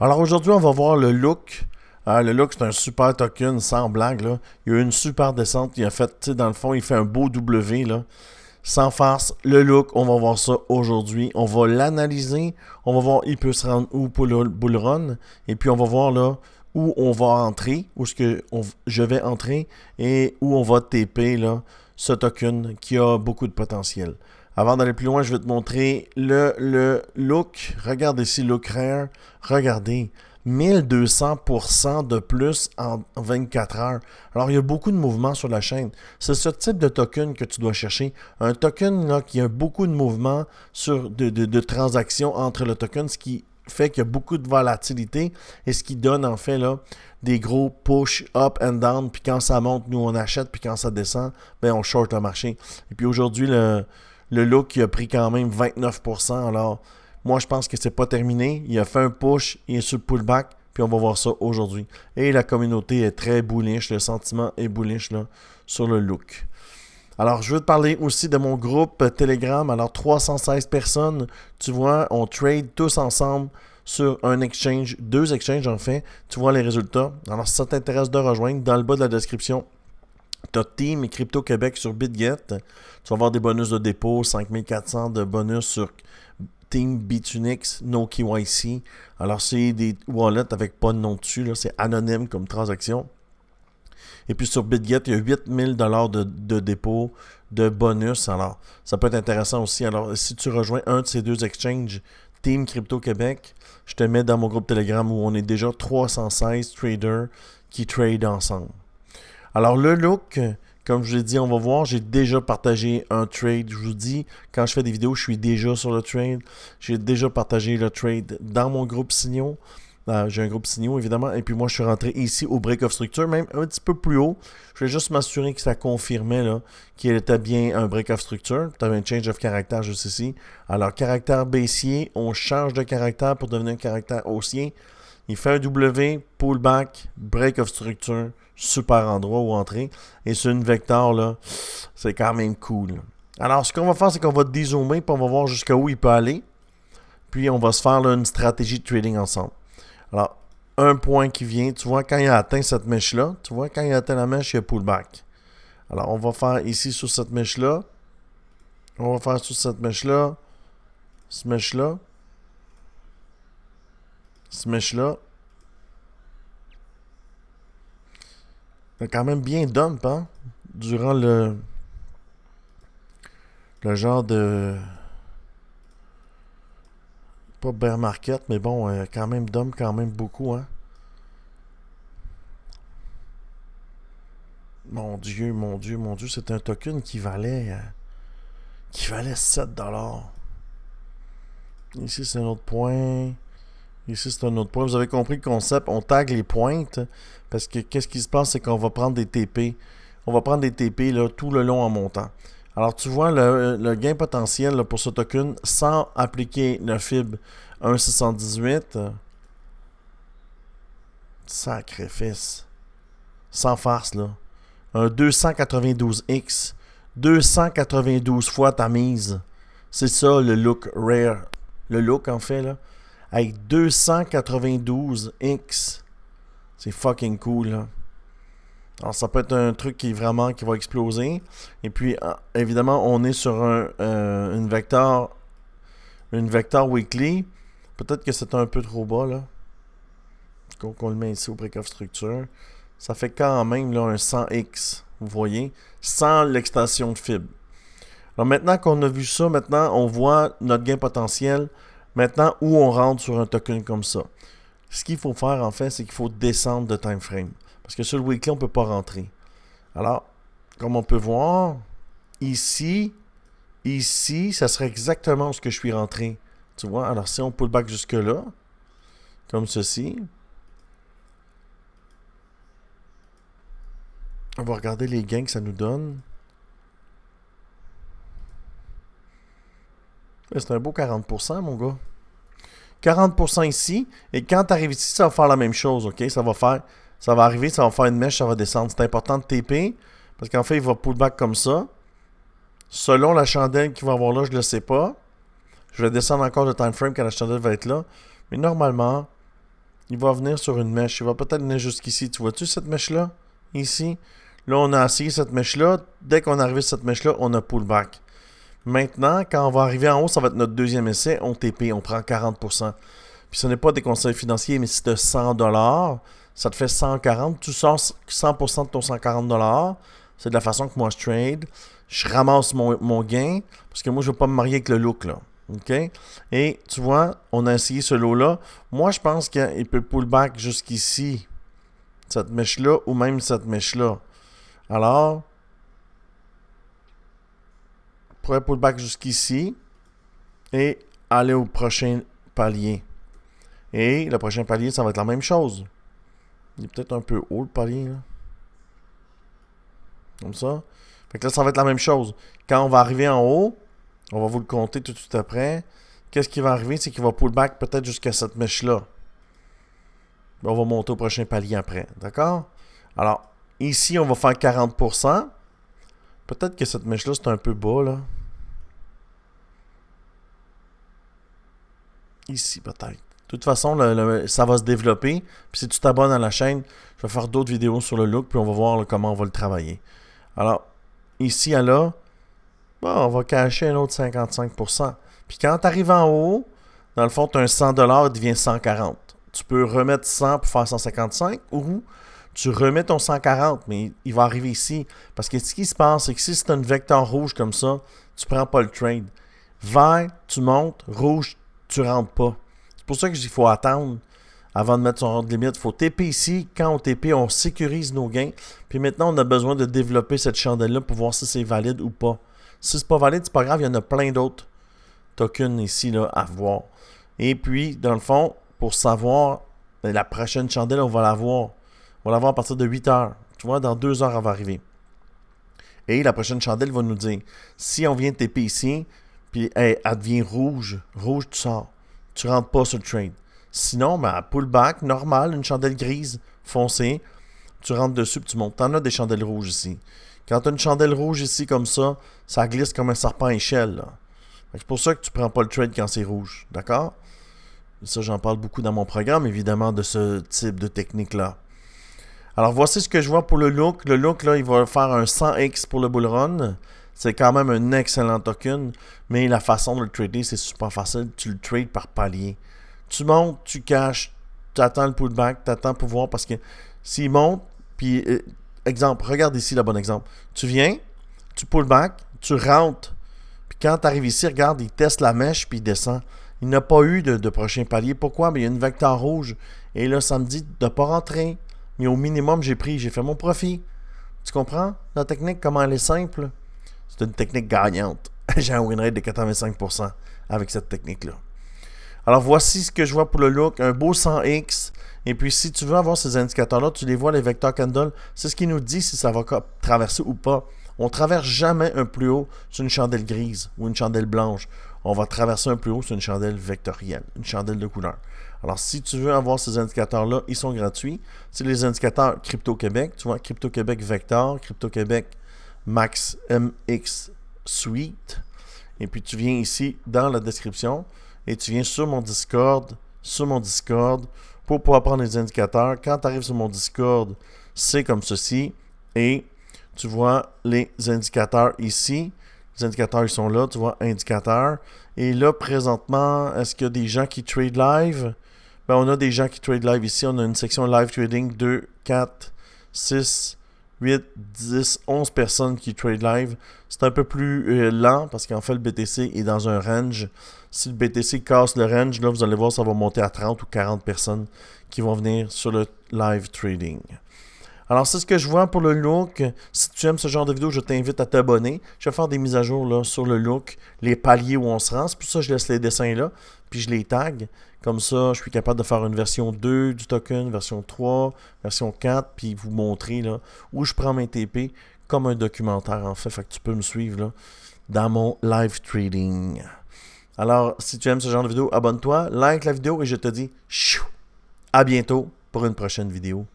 Alors aujourd'hui, on va voir le look. Le look, c'est un super token, sans blague. Là. Il y a eu une super descente. Il a fait, tu sais, dans le fond, il fait un beau W. Là. Sans farce, le look, on va voir ça aujourd'hui. On va l'analyser. On va voir il peut se rendre où pour le bull run. Et puis on va voir là où on va entrer, où je vais entrer et où on va TP là, ce token qui a beaucoup de potentiel. Avant d'aller plus loin, je vais te montrer le look. Regarde ici, look rare. Regardez, 1200% de plus en 24 heures. Alors, il y a beaucoup de mouvements sur la chaîne. C'est ce type de token que tu dois chercher. Un token là, qui a beaucoup de mouvements de transactions entre le token, ce qui fait qu'il y a beaucoup de volatilité et ce qui donne en fait là des gros push up and down. Puis quand ça monte, nous on achète. Puis quand ça descend, ben on short le marché. Et puis aujourd'hui, le look il a pris quand même 29%. Alors, moi, je pense que c'est pas terminé. Il a fait un push, il est sur le pullback, puis on va voir ça aujourd'hui. Et la communauté est très bullish, le sentiment est bullish là, sur le look. Alors, je veux te parler aussi de mon groupe Telegram. Alors, 316 personnes, tu vois, on trade tous ensemble sur un exchange, deux exchanges en fait. Tu vois les résultats. Alors, si ça t'intéresse de rejoindre, dans le bas de la description, tu as Team et Crypto Québec sur BitGet. Tu vas avoir des bonus de dépôt, 5400 de bonus sur Team Bitunix, No KYC. Alors, c'est des wallets avec pas de nom dessus. Là. C'est anonyme comme transaction. Et puis sur BitGet, il y a 8000$ de dépôt, de bonus. Alors, ça peut être intéressant aussi. Alors, si tu rejoins un de ces deux exchanges, Team Crypto Québec, je te mets dans mon groupe Telegram où on est déjà 316 traders qui trade ensemble. Alors, le look, comme je l'ai dit, on va voir, j'ai déjà partagé un trade. Je vous dis, quand je fais des vidéos, je suis déjà sur le trade. J'ai déjà partagé le trade dans mon groupe Signaux. J'ai un groupe Signaux, évidemment. Et puis moi, je suis rentré ici au Break of Structure, même un petit peu plus haut. Je voulais juste m'assurer que ça confirmait là, qu'il était bien un Break of Structure. Tu avais un change of caractère juste ici. Alors, caractère baissier, on change de caractère pour devenir un caractère haussier. Il fait un W, pullback, break of structure, super endroit où entrer. Et sur une vecteur, là, c'est quand même cool. Alors, ce qu'on va faire, c'est qu'on va dézoomer, puis on va voir jusqu'à où il peut aller. Puis, on va se faire là, une stratégie de trading ensemble. Alors, un point qui vient, tu vois, quand il a atteint cette mèche-là, tu vois, quand il a atteint la mèche, il y a pullback. Alors, on va faire ici sur cette mèche-là. On va faire sur cette mèche-là. Ce mèche-là. Ce mèche-là. Il a quand même bien dump, hein? Durant le genre de... Pas bear market, mais bon, quand même dump quand même beaucoup, hein? Mon Dieu, mon Dieu, mon Dieu, c'est un token qui valait 7$. Ici, c'est un autre point. Ici, c'est un autre point. Vous avez compris le concept. On tag les pointes parce que qu'est-ce qui se passe, c'est qu'on va prendre des TP. On va prendre des TP là, tout le long en montant. Alors, tu vois le gain potentiel là, pour ce token sans appliquer le FIB 1,618. Sacrifice. Sans farce, là. Un 292X. 292 fois ta mise. C'est ça le look rare. Le look, en fait, là. Avec 292X. C'est fucking cool, là. Alors, ça peut être un truc qui va exploser. Et puis, évidemment, on est sur une vecteur weekly. Peut-être que c'est un peu trop bas, là. Qu'on le met ici au break of structure. Ça fait quand même là, un 100X, vous voyez, sans l'extension de fibre. Alors maintenant qu'on a vu ça, maintenant on voit notre gain potentiel. Maintenant où on rentre sur un token comme ça. Ce qu'il faut faire en fait, c'est qu'il faut descendre de time frame. Parce que sur le weekly, on ne peut pas rentrer. Alors, comme on peut voir, ici, ça serait exactement ce que je suis rentré. Tu vois, alors si on pull back jusque là, comme ceci, on va regarder les gains que ça nous donne. C'est un beau 40%, mon gars. 40% ici. Et quand tu arrives ici, ça va faire la même chose, OK? Ça va arriver, ça va faire une mèche, ça va descendre. C'est important de TP. Parce qu'en fait, il va pullback comme ça. Selon la chandelle qu'il va avoir là, je ne le sais pas. Je vais descendre encore le time frame quand la chandelle va être là. Mais normalement, il va venir sur une mèche. Il va peut-être venir jusqu'ici. Tu vois-tu cette mèche-là? Ici. Là, on a essayé cette mèche-là. Dès qu'on est arrivé à cette mèche-là, on a pullback. Maintenant, quand on va arriver en haut, ça va être notre deuxième essai. On TP, on prend 40%. Puis ce n'est pas des conseils financiers, mais si tu as 100$, ça te fait 140. Tu sors 100% de ton 140$. C'est de la façon que moi je trade. Je ramasse mon gain. Parce que moi, je ne veux pas me marier avec le look, là. OK? Et tu vois, on a essayé ce lot-là. Moi, je pense qu'il peut pull back jusqu'ici. Cette mèche-là ou même cette mèche-là. Alors, on pourrait pull back jusqu'ici et aller au prochain palier. Et le prochain palier, ça va être la même chose. Il est peut-être un peu haut, le palier, là. Comme ça. Fait que là, ça va être la même chose. Quand on va arriver en haut, on va vous le compter tout de suite après. Qu'est-ce qui va arriver? C'est qu'il va pull back peut-être jusqu'à cette mèche-là. On va monter au prochain palier après. D'accord? Alors, ici, on va faire 40%. Peut-être que cette mèche-là, c'est un peu bas, là. Ici, peut-être. De toute façon, ça va se développer. Puis si tu t'abonnes à la chaîne, je vais faire d'autres vidéos sur le look, puis on va voir là, comment on va le travailler. Alors, ici à là, bon, on va cacher un autre 55%. Puis quand tu arrives en haut, dans le fond, tu as un 100$, il devient 140. Tu peux remettre 100 pour faire 155 ou tu remets ton 140, mais il va arriver ici. Parce que ce qui se passe, c'est que si c'est un vecteur rouge comme ça, tu ne prends pas le trade. Vert, tu montes, rouge, tu ne rentres pas. C'est pour ça que je dis qu'il faut attendre avant de mettre son ordre de limite. Il faut TP ici. Quand on TP, on sécurise nos gains. Puis maintenant, on a besoin de développer cette chandelle-là pour voir si c'est valide ou pas. Si c'est pas valide, c'est pas grave, il y en a plein d'autres tokens ici là, à voir. Et puis, dans le fond, pour savoir, la prochaine chandelle, on va la voir. On va la voir à partir de 8 heures. Tu vois, dans 2 heures, elle va arriver. Et la prochaine chandelle va nous dire, si on vient de TP ici, puis elle devient rouge, rouge, tu sors. Tu ne rentres pas sur le trade. Sinon, ben, pullback, normal, une chandelle grise, foncée, tu rentres dessus et tu montes. Tu en as des chandelles rouges ici. Quand tu as une chandelle rouge ici comme ça glisse comme un serpent à échelle. C'est pour ça que tu ne prends pas le trade quand c'est rouge. D'accord? Ça, j'en parle beaucoup dans mon programme, évidemment, de ce type de technique-là. Alors, voici ce que je vois pour le look. Le look, là, il va faire un 100x pour le bull run. C'est quand même un excellent token, mais la façon de le trader, c'est super facile. Tu le trades par palier. Tu montes, tu caches, tu attends le pullback, tu attends pour voir parce que s'il monte, puis exemple, regarde ici le bon exemple. Tu viens, tu pullback, tu rentres, puis quand tu arrives ici, regarde, il teste la mèche, puis il descend. Il n'a pas eu de prochain palier. Pourquoi? Mais il y a une vecteur rouge. Et là, ça me dit de ne pas rentrer. Mais au minimum, j'ai fait mon profit. Tu comprends? La technique, comment elle est simple? C'est une technique gagnante. J'ai un win rate de 85% avec cette technique-là. Alors, voici ce que je vois pour le look. Un beau 100x. Et puis, si tu veux avoir ces indicateurs-là, tu les vois, les vecteurs candle. C'est ce qui nous dit si ça va traverser ou pas. On ne traverse jamais un plus haut sur une chandelle grise ou une chandelle blanche. On va traverser un plus haut sur une chandelle vectorielle, une chandelle de couleur. Alors, si tu veux avoir ces indicateurs-là, ils sont gratuits. C'est les indicateurs Crypto-Québec. Tu vois, Crypto-Québec Vector, Crypto-Québec Max MX Suite. Et puis, tu viens ici dans la description et tu viens sur mon Discord, pour pouvoir prendre les indicateurs. Quand tu arrives sur mon Discord, c'est comme ceci. Et tu vois les indicateurs ici. Les indicateurs, ils sont là. Tu vois, indicateurs. Et là, présentement, est-ce qu'il y a des gens qui trade live? Ben, on a des gens qui trade live ici. On a une section live trading. 2, 4, 6, 8, 10, 11 personnes qui trade live. C'est un peu plus lent parce qu'en fait, le BTC est dans un range. Si le BTC casse le range, là, vous allez voir, ça va monter à 30 ou 40 personnes qui vont venir sur le live trading. Alors, c'est ce que je vois pour le look. Si tu aimes ce genre de vidéo, je t'invite à t'abonner. Je vais faire des mises à jour là, sur le look, les paliers où on se rend. C'est pour ça que je laisse les dessins là, puis je les tag. Comme ça, je suis capable de faire une version 2 du token, version 3, version 4, puis vous montrer là, où je prends mes TP comme un documentaire en fait. Fait que tu peux me suivre là, dans mon live trading. Alors, si tu aimes ce genre de vidéo, abonne-toi, like la vidéo et je te dis à bientôt pour une prochaine vidéo.